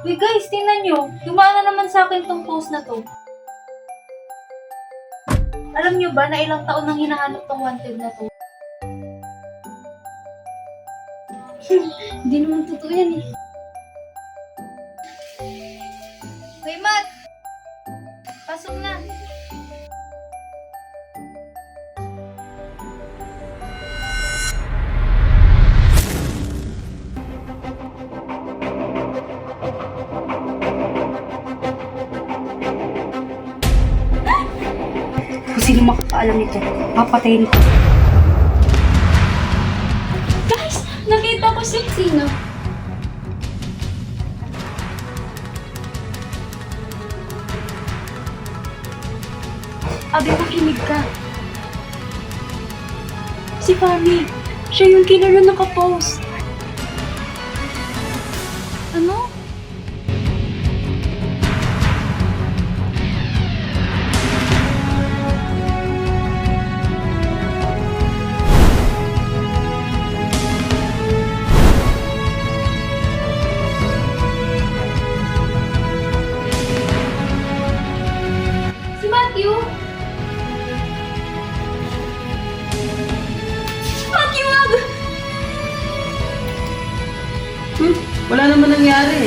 Uy guys, tingnan nyo. Dumaan na naman sa akin tong post na to. Alam nyo ba na ilang taon nang hinahanap tong wanted na to? Hindi naman totoo yan eh. Hoy Matt! Pasok na! Kung sino makakaalam nito, papatayin ko. Guys! Nakita ko si Sino. Abi, makinig ka. Si Fami, siya yung killer na nakapost. Ano? Si Matthew? Matthew, wag! Wala naman nangyari.